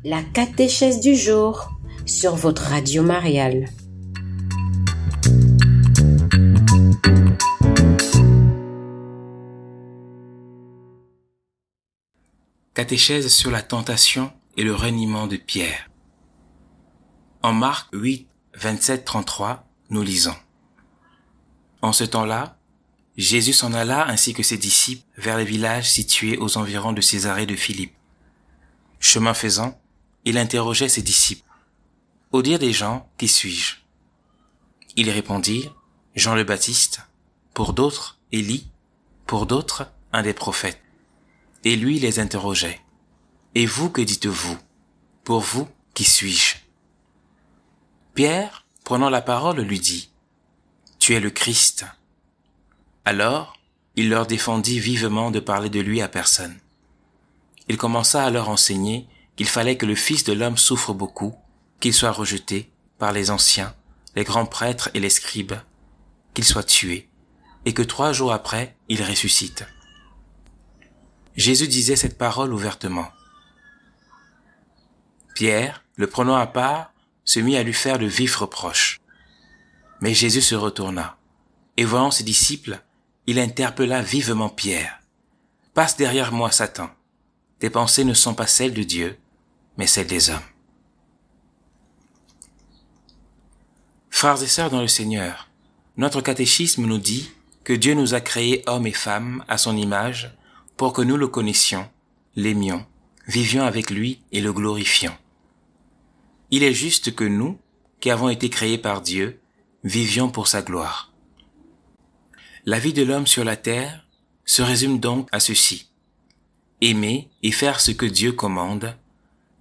La catéchèse du jour sur votre radio Mariale. Catéchèse sur la tentation et le reniement de Pierre. En Marc 8, 27-33, nous lisons. En ce temps-là, Jésus s'en alla ainsi que ses disciples vers les villages situés aux environs de Césarée de Philippe. Chemin faisant, il interrogeait ses disciples. Au dire des gens, qui suis-je? Ils répondirent, Jean le Baptiste, pour d'autres, Élie, pour d'autres, un des prophètes. Et lui les interrogeait. Et vous, que dites-vous? Pour vous, qui suis-je? Pierre, prenant la parole, lui dit, Tu es le Christ. Alors, il leur défendit vivement de parler de lui à personne. Il commença à leur enseigner qu'il fallait que le Fils de l'homme souffre beaucoup, qu'il soit rejeté par les anciens, les grands prêtres et les scribes, qu'il soit tué, et que 3 jours après, il ressuscite. Jésus disait cette parole ouvertement. Pierre, le prenant à part, se mit à lui faire de vifs reproches. Mais Jésus se retourna, et voyant ses disciples, il interpella vivement Pierre. « Passe derrière moi, Satan. Tes pensées ne sont pas celles de Dieu, mais celles des hommes. » Frères et sœurs dans le Seigneur, notre catéchisme nous dit que Dieu nous a créés hommes et femmes à son image pour que nous le connaissions, l'aimions, vivions avec lui et le glorifions. Il est juste que nous, qui avons été créés par Dieu, vivions pour sa gloire. La vie de l'homme sur la terre se résume donc à ceci. Aimer et faire ce que Dieu commande,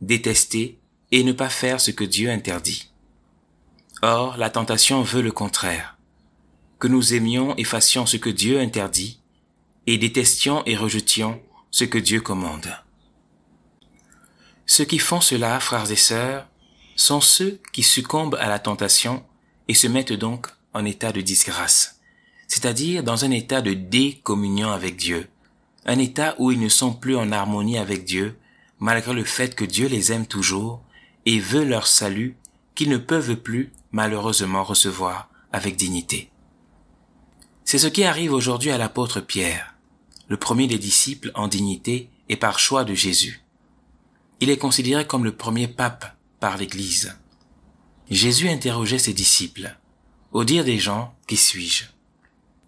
détester et ne pas faire ce que Dieu interdit. Or, la tentation veut le contraire, que nous aimions et fassions ce que Dieu interdit, et détestions et rejetions ce que Dieu commande. Ceux qui font cela, frères et sœurs, sont ceux qui succombent à la tentation et se mettent donc en état de disgrâce, c'est-à-dire dans un état de décommunion avec Dieu, un état où ils ne sont plus en harmonie avec Dieu, malgré le fait que Dieu les aime toujours et veut leur salut qu'ils ne peuvent plus malheureusement recevoir avec dignité. C'est ce qui arrive aujourd'hui à l'apôtre Pierre, le premier des disciples en dignité et par choix de Jésus. Il est considéré comme le premier pape par l'Église. Jésus interrogeait ses disciples. Au dire des gens, qui suis-je?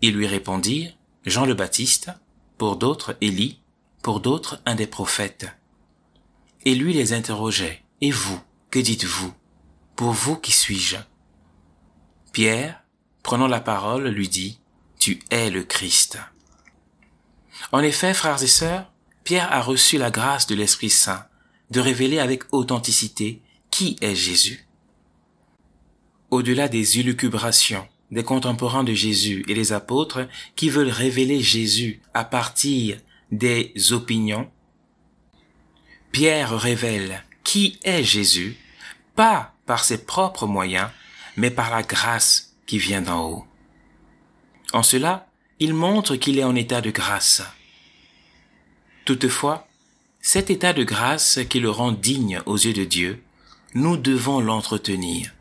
Ils lui répondirent, Jean le Baptiste, pour d'autres Élie, pour d'autres un des prophètes. Et lui les interrogeait, et vous, que dites-vous? Pour vous, qui suis-je? Pierre, prenant la parole, lui dit, Tu es le Christ. En effet, frères et sœurs, Pierre a reçu la grâce de l'Esprit Saint de révéler avec authenticité qui est Jésus. Au-delà des élucubrations des contemporains de Jésus et les apôtres qui veulent révéler Jésus à partir des opinions, Pierre révèle qui est Jésus, pas par ses propres moyens, mais par la grâce qui vient d'en haut. En cela, il montre qu'il est en état de grâce. Toutefois, cet état de grâce qui le rend digne aux yeux de Dieu, nous devons l'entretenir.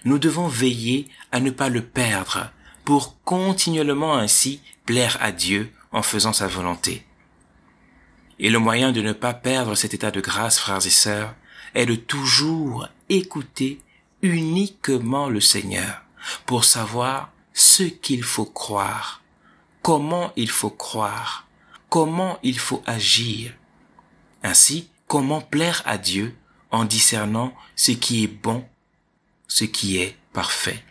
Nous devons veiller à ne pas le perdre pour continuellement ainsi plaire à Dieu en faisant sa volonté. Et le moyen de ne pas perdre cet état de grâce, frères et sœurs, est de toujours écouter uniquement le Seigneur pour savoir ce qu'il faut croire, comment il faut croire, comment il faut agir. Ainsi, comment plaire à Dieu en discernant ce qui est bon, ce qui est parfait.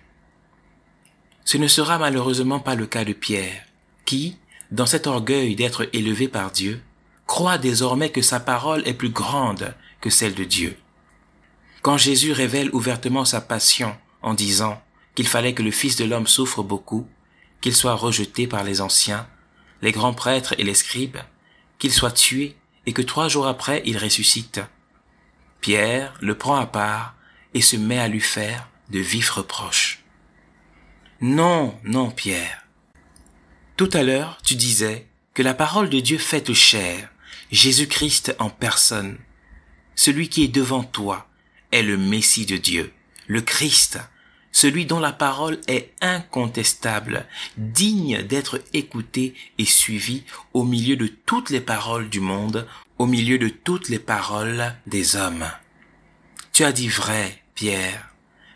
Ce ne sera malheureusement pas le cas de Pierre, qui, dans cet orgueil d'être élevé par Dieu, croit désormais que sa parole est plus grande que celle de Dieu. Quand Jésus révèle ouvertement sa passion en disant qu'il fallait que le Fils de l'homme souffre beaucoup, qu'il soit rejeté par les anciens, les grands prêtres et les scribes, qu'il soit tué et que 3 jours après il ressuscite, Pierre le prend à part et se met à lui faire de vifs reproches. Non, non, Pierre. Tout à l'heure, tu disais que la parole de Dieu faite chair, Jésus-Christ en personne, celui qui est devant toi est le Messie de Dieu, le Christ, celui dont la parole est incontestable, digne d'être écoutée et suivie au milieu de toutes les paroles du monde, au milieu de toutes les paroles des hommes. Tu as dit vrai, Pierre,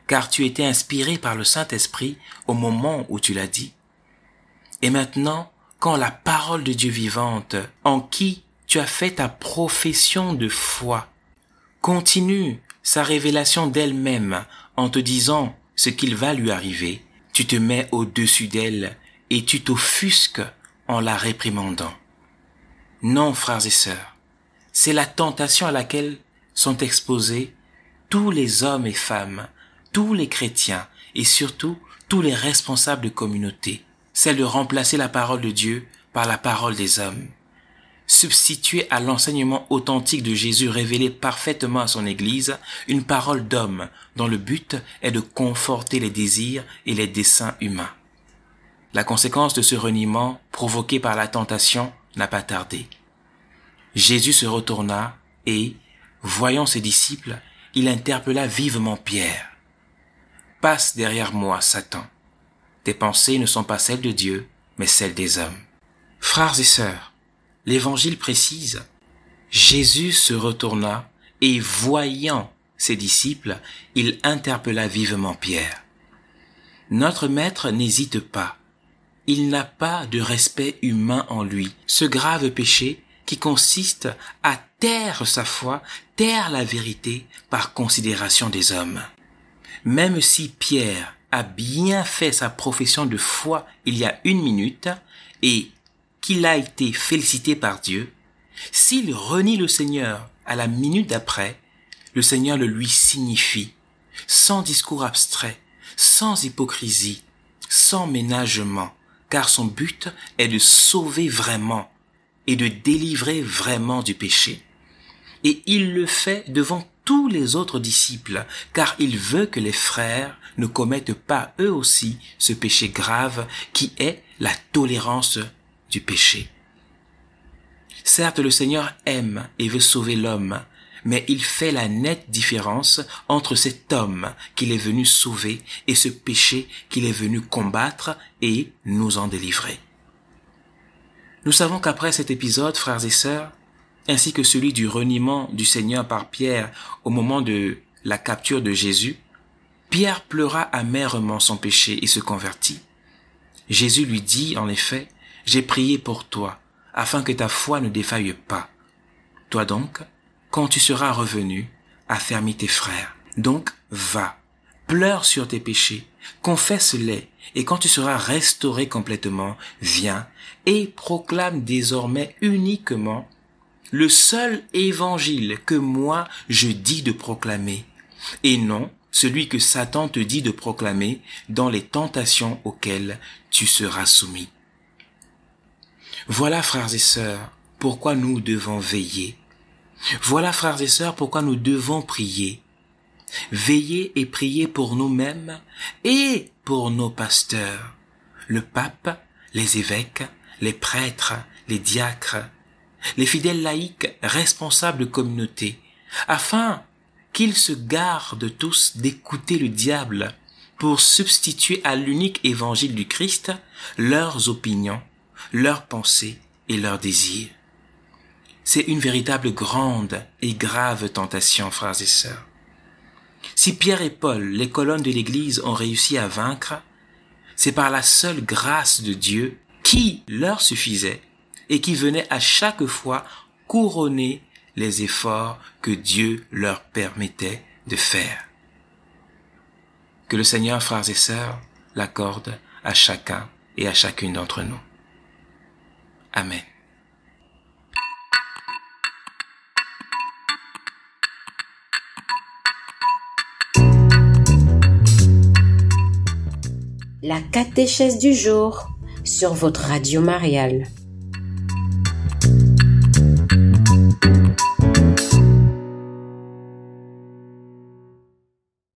car tu étais inspiré par le Saint-Esprit au moment où tu l'as dit. Et maintenant, quand la parole de Dieu vivante, en qui tu as fait ta profession de foi, continue sa révélation d'elle-même en te disant ce qu'il va lui arriver, tu te mets au-dessus d'elle et tu t'offusques en la réprimandant. Non, frères et sœurs, c'est la tentation à laquelle sont exposés tous les hommes et femmes, tous les chrétiens et surtout tous les responsables de communauté, celle de remplacer la parole de Dieu par la parole des hommes. Substituer à l'enseignement authentique de Jésus révélé parfaitement à son Église une parole d'homme dont le but est de conforter les désirs et les desseins humains. La conséquence de ce reniement provoqué par la tentation n'a pas tardé. Jésus se retourna et, voyant ses disciples, il interpella vivement Pierre. « Passe derrière moi, Satan. Tes pensées ne sont pas celles de Dieu, mais celles des hommes. » Frères et sœurs, l'Évangile précise, Jésus se retourna et voyant ses disciples, il interpella vivement Pierre. Notre Maître n'hésite pas. Il n'a pas de respect humain en lui. Ce grave péché qui consiste à taire sa foi, taire la vérité par considération des hommes. Même si Pierre a bien fait sa profession de foi il y a 1 minute et qu'il a été félicité par Dieu, s'il renie le Seigneur à la minute d'après, le Seigneur le lui signifie, sans discours abstrait, sans hypocrisie, sans ménagement, car son but est de sauver vraiment et de délivrer vraiment du péché. Et il le fait devant tous les autres disciples, car il veut que les frères ne commettent pas eux aussi ce péché grave qui est la tolérance du péché. Certes, le Seigneur aime et veut sauver l'homme, mais il fait la nette différence entre cet homme qu'il est venu sauver et ce péché qu'il est venu combattre et nous en délivrer. Nous savons qu'après cet épisode, frères et sœurs, ainsi que celui du reniement du Seigneur par Pierre au moment de la capture de Jésus, Pierre pleura amèrement son péché et se convertit. Jésus lui dit en effet, « J'ai prié pour toi, afin que ta foi ne défaille pas. Toi donc, quand tu seras revenu, affermis tes frères. Donc va, pleure sur tes péchés, confesse-les, et quand tu seras restauré complètement, viens et proclame désormais uniquement le seul évangile que moi je dis de proclamer, et non celui que Satan te dit de proclamer dans les tentations auxquelles tu seras soumis. » Voilà, frères et sœurs, pourquoi nous devons veiller. Voilà, frères et sœurs, pourquoi nous devons prier. Veiller et prier pour nous-mêmes et pour nos pasteurs, le pape, les évêques, les prêtres, les diacres, les fidèles laïcs responsables de communauté, afin qu'ils se gardent tous d'écouter le diable pour substituer à l'unique évangile du Christ leurs opinions, leurs pensées et leurs désirs. C'est une véritable grande et grave tentation, frères et sœurs. Si Pierre et Paul, les colonnes de l'Église, ont réussi à vaincre, c'est par la seule grâce de Dieu qui leur suffisait et qui venait à chaque fois couronner les efforts que Dieu leur permettait de faire. Que le Seigneur, frères et sœurs, l'accorde à chacun et à chacune d'entre nous. Amen. La catéchèse du jour sur votre radio Mariale.